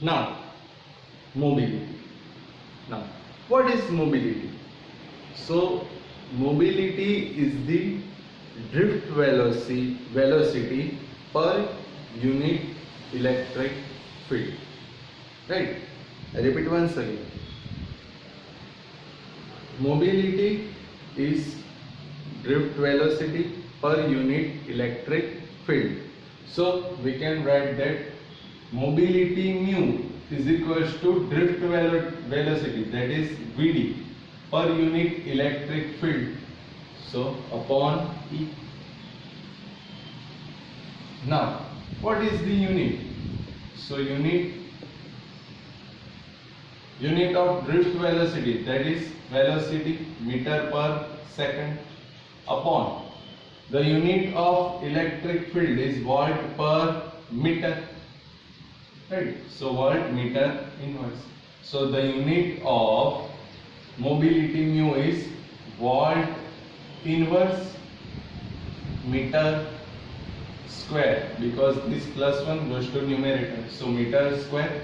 Now, mobility. Now, what is mobility? So, mobility is the drift velocity per unit electric field. Right? I repeat once again. Mobility is drift velocity per unit electric field. So we can write that mobility mu is equals to drift velocity, that is Vd, per unit electric field. So upon E. Now what is the unit? So unit of drift velocity, that is velocity meter per second, upon the unit of electric field is volt per meter, right? So volt meter inverse. So the unit of mobility mu is volt inverse meter square, because this plus 1 goes to numerator. So meter square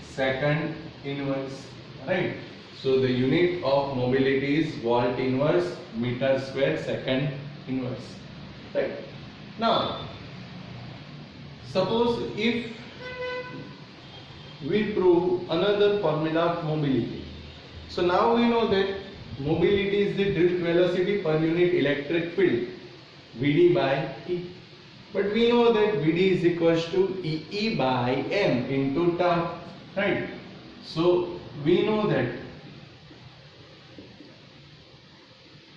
second inverse, right? So the unit of mobility is volt inverse meter square second inverse, right? Now suppose if we prove another formula of mobility. So now we know that mobility is the drift velocity per unit electric field, Vd by E. But we know that Vd is equals to E by m into tau, right? So we know that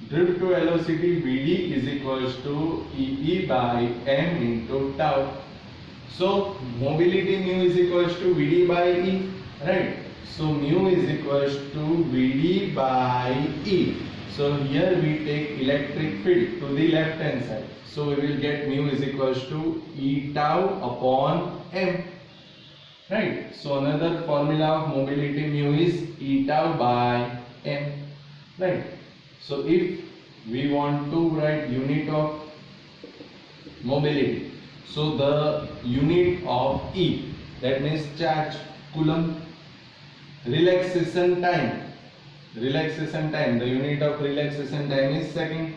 drift velocity Vd is equals to E by m into tau. So mobility mu is equals to Vd by E, right? So mu is equals to Vd by E. So here we take electric field to the left hand side. So we will get mu is equals to E tau upon m, right? So another formula of mobility mu is E tau by m, right? So if we want to write unit of mobility, so the unit of E, that means charge, coulomb, relaxation time, the unit of relaxation time is second,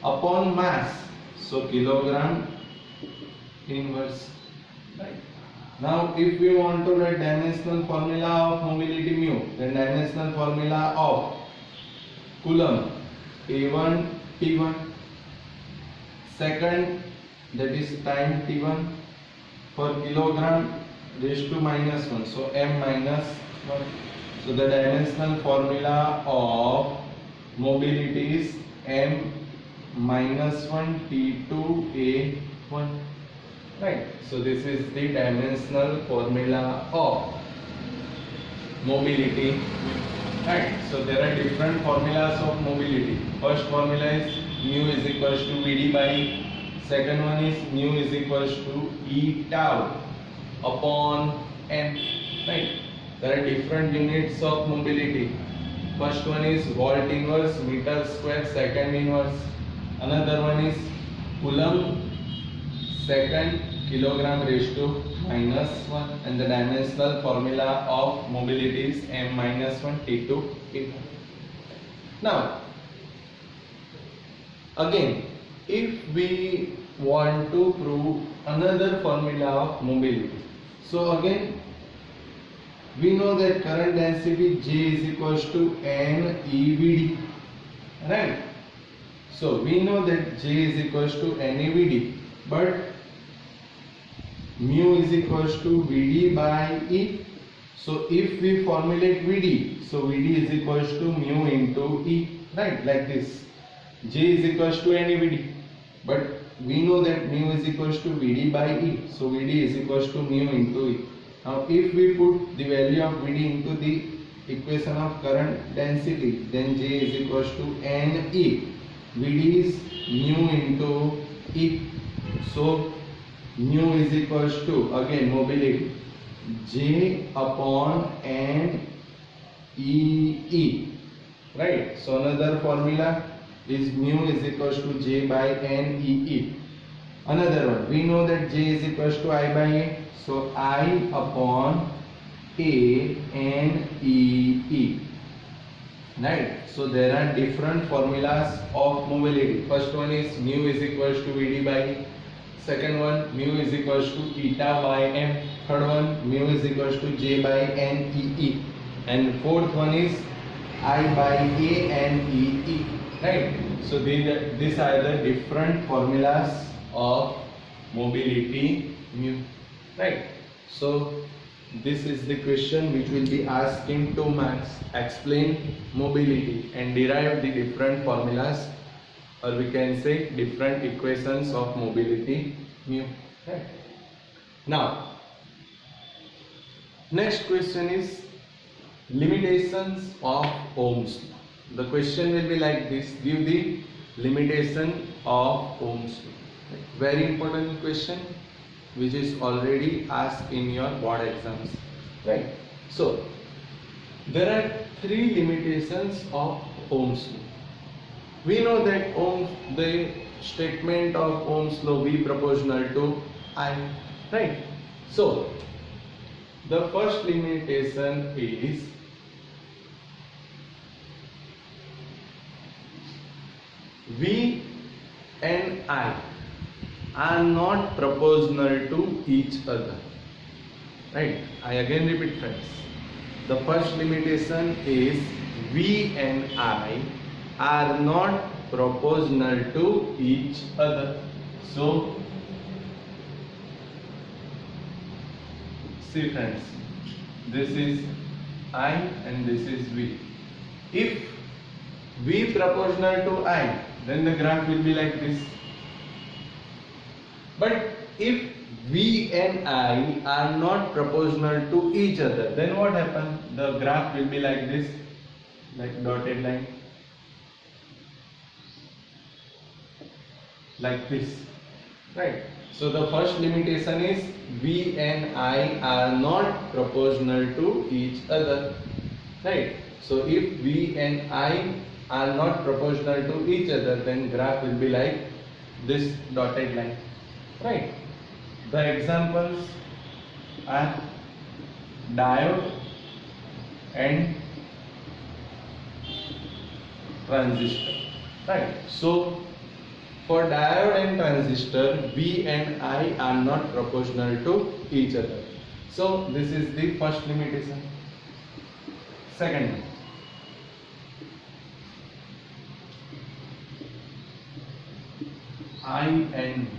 upon mass, so kilogram inverse, right? Now if we want to write dimensional formula of mobility mu, then dimensional formula of coulomb A1 T1, second, that is time T1, for kilogram raised to minus 1, so m minus 1. So the dimensional formula of mobility is m minus 1 T2 A1, right? So this is the dimensional formula of mobility, right? So there are different formulas of mobility. First formula is mu is equals to Vd by E. Second one is mu is equals to E tau upon m, right? There are different units of mobility. First one is volt inverse meter square second inverse. Another one is coulomb, second, kilogram raised to minus 1, and the dimensional formula of mobility is m minus 1 T2 A1. Now again, if we want to prove another formula of mobility, so again we know that current density J is equals to N EVD, right? So we know that J is equals to N EVD, but mu is equals to Vd by E. So if we formulate Vd, so Vd is equals to mu into E, right? Like this. J is equals to N EVD, but we know that mu is equals to Vd by E. So Vd is equals to mu into E. Now if we put the value of Vd into the equation of current density, then J is equals to Ne. Vd is mu into E. So mu is equals to, again, mobility, J upon N E, right? So another formula is mu is equals to J by N E. Another one, we know that J is equals to I by A. So I upon A N E E. Right. So there are different formulas of mobility. First one is mu is equals to Vd by E. Second one, mu is equals to eta by m. Third one, mu is equals to J by N E E. And fourth one is I by A N E E. Right. So these are the different formulas of mobility mu. Right. So this is the question which will be asked in 2 marks. Explain mobility and derive the different formulas, or we can say different equations of mobility mu. Right. Now, next question is limitations of Ohm's law. The question will be like this: give the limitation of Ohm's law. Very important question, which is already asked in your board exams, right? So there are 3 limitations of Ohm's law. We know that the statement of Ohm's law, V proportional to I, right? So the first limitation is V and I are not proportional to each other, right? I again repeat, friends. The first limitation is V and I are not proportional to each other. So see, friends, this is I and this is V. If V proportional to I, then the graph will be like this. But if V and I are not proportional to each other, then what happens? The graph will be like this, like dotted line, like this, right? So the first limitation is V and I are not proportional to each other, right? So if V and I are not proportional to each other, then graph will be like this dotted line, right? The examples are diode and transistor, right? So for diode and transistor, V and I are not proportional to each other. So this is the first limitation. Second, I and V.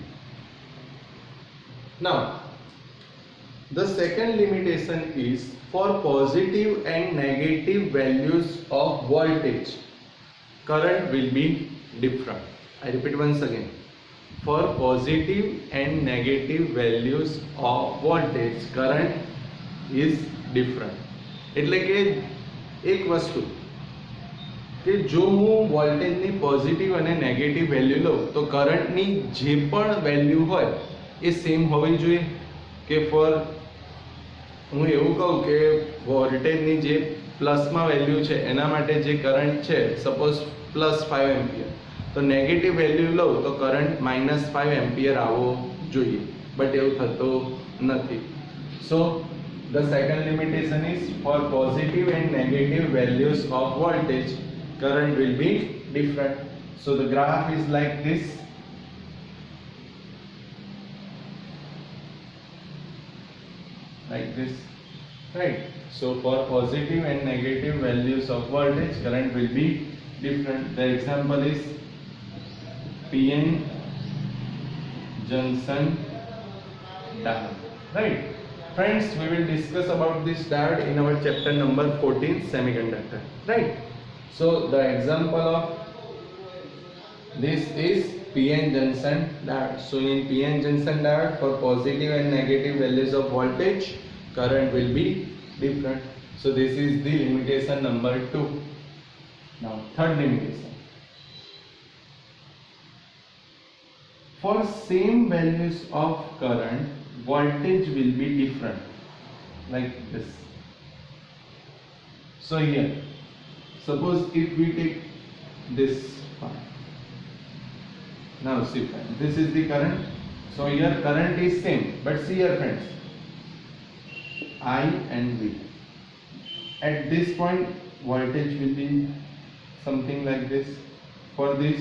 Now, the second limitation is for positive and negative values of voltage, current will be different. I repeat once again. For positive and negative values of voltage, current is different. એટલે કે એક વસ્તુ કે જો હું વોલ્ટેજની positive અને negative value લઉં તો કરંટની જે પણ વેલ્યુ હોય એ સેમ હોવી જોઈએ. કે ફોર હું એવું કહું કે વોલ્ટેજની જે પ્લસમાં વેલ્યુ છે એના માટે જે કરંટ છે સપોઝ +5 એમ્પિયર, તો નેગેટિવ વેલ્યુ લઉં તો કરંટ -5 એમ્પિયર આવવો જોઈએ, બટ એવું થતું નથી. સો the second limitation is for positive and negative values of voltage, current will be different. So the graph is like this, right? So for positive and negative values of voltage, current will be different. The example is PN junction diode, right? Friends, we will discuss about this diode in our chapter number 14, semiconductor, right? So the example of this is PN junction diode. So in PN junction diode, for positive and negative values of voltage, current will be different. So this is the limitation number 2. Now third limitation. For same values of current, voltage will be different, like this. So here, suppose if we take this part, now see, this is the current So here current is same, but see here friends, I and V. At this point voltage will be something like this, for this,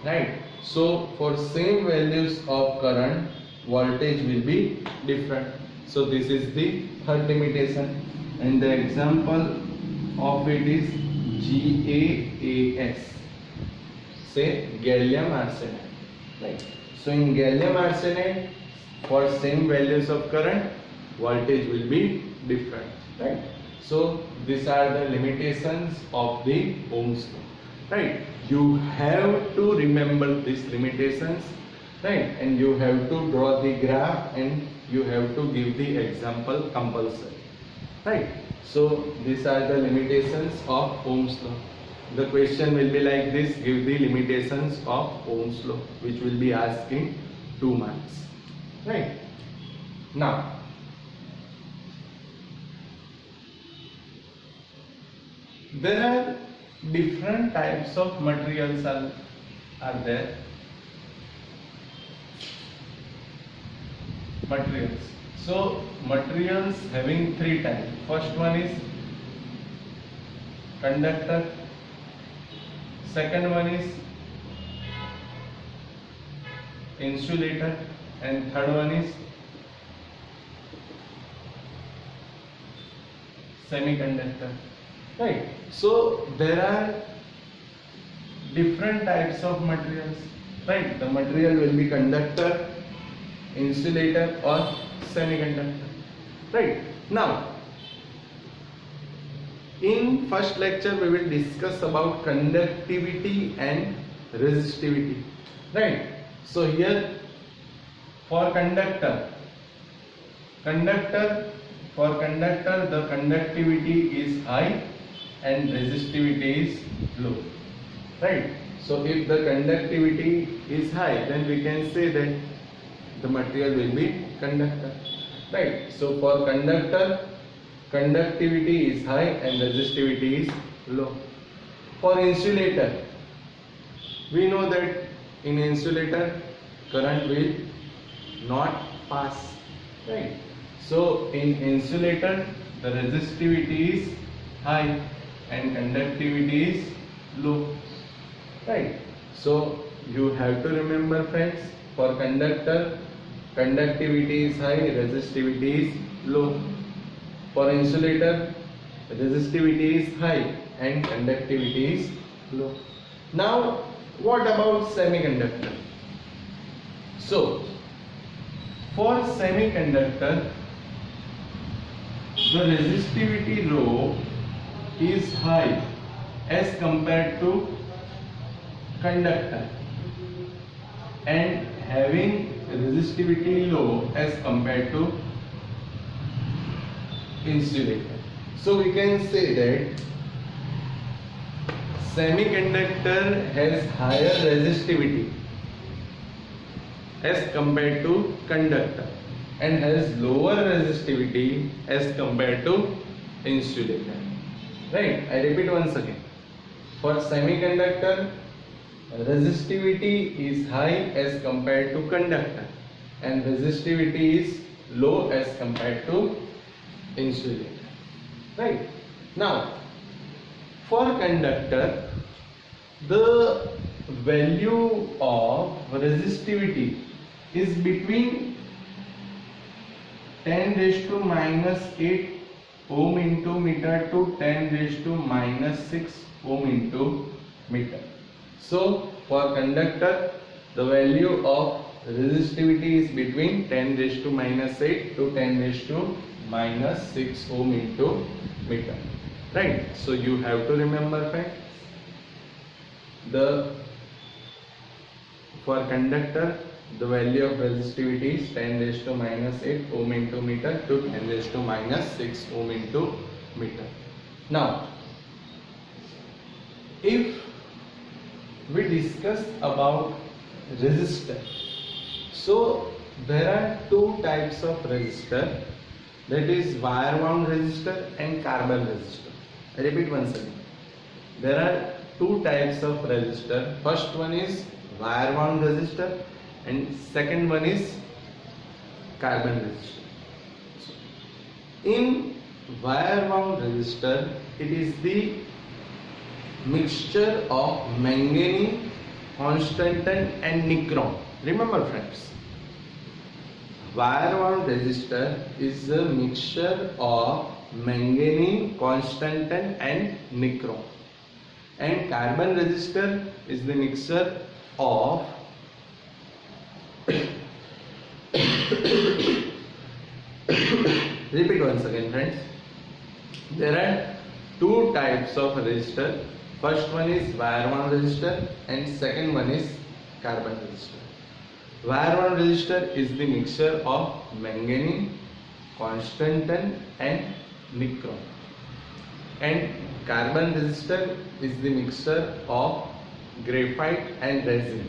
right? So for same values of current, voltage will be different. So this is the third limitation, and the example of it is GaAs, say gallium arsenide, right? So in gallium arsenide, for same values of current, voltage will be different, right? So these are the limitations of the Ohm's law, right? You have to remember these limitations, right? And you have to draw the graph and you have to give the example compulsory, right? So these are the limitations of Ohm's law. The question will be like this: give the limitations of Ohm's law, which will be asked in 2 marks, right? Now there are different types of materials are there. Materials. So materials having 3 types. First one is conductor. Second one is insulator, and third one is semiconductor, right? So there are different types of materials, right? The material will be conductor, insulator or semiconductor, right? Now in first lecture we will discuss about conductivity and resistivity, right? So here for conductor the conductivity is high and resistivity is low, right? So if the conductivity is high, then we can say that the material will be conductor, right? So for conductor, conductivity is high and resistivity is low. For insulator, we know that in insulator current will not pass, right? So in insulator the resistivity is high and conductivity is low, right? So you have to remember friends, for conductor conductivity is high, resistivity is low. For insulator resistivity is high and conductivity is low. Now what about semiconductor? So for semiconductor the resistivity rho is high as compared to conductor and having resistivity low as compared to insulator. So we can say that semiconductor has higher resistivity as compared to conductor and has lower resistivity as compared to insulator, right? I repeat once again. For semiconductor resistivity is high as compared to conductor and resistivity is low as compared to insulator, right? Now for conductor the value of resistivity is between 10 raised to minus 8 ohm into meter to 10 raised to minus 6 ohm into meter. So for conductor the value of resistivity is between 10 raised to minus 8 to 10 raised to minus 6 ohm into meter, right? So you have to remember friends, for conductor the value of resistivity is 10 raised to minus 8 ohm into meter to 10 raised to minus 6 ohm into meter. Now if we discuss about resistor, so there are 2 types of resistor, that is wire wound resistor and carbon resistor. I repeat once again, there are 2 types of resistor. First one is wire wound resistor, and second one is carbon resistor. So, in wire wound resistor, it is the mixture of manganese, constantan and nichrome. Remember friends, wire wound resistor is a mixture of manganese, constantan and nichrome, and carbon resistor is the mixture of repeat once again friends, there are two types of resistor. First one is wire wound resistor and second one is carbon resistor. Wire wound resistor is the mixture of manganese, constantan and nichrome, and carbon resistor is the mixture of graphite and resin,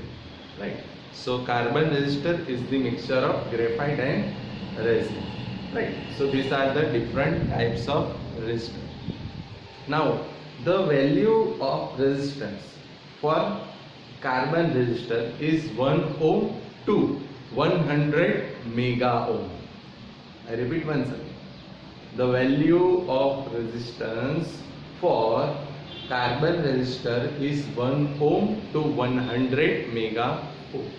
right? So carbon resistor is the mixture of graphite and resin, right? So these are the different types of resistor. Now the value of resistance for carbon resistor is 1 ohm to 100 mega ohm. I repeat once again. The value of resistance for carbon resistor is 1 ohm to 100 mega ohm.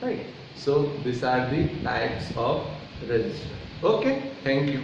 Right. So these are the types of resistor. Okay. Thank you.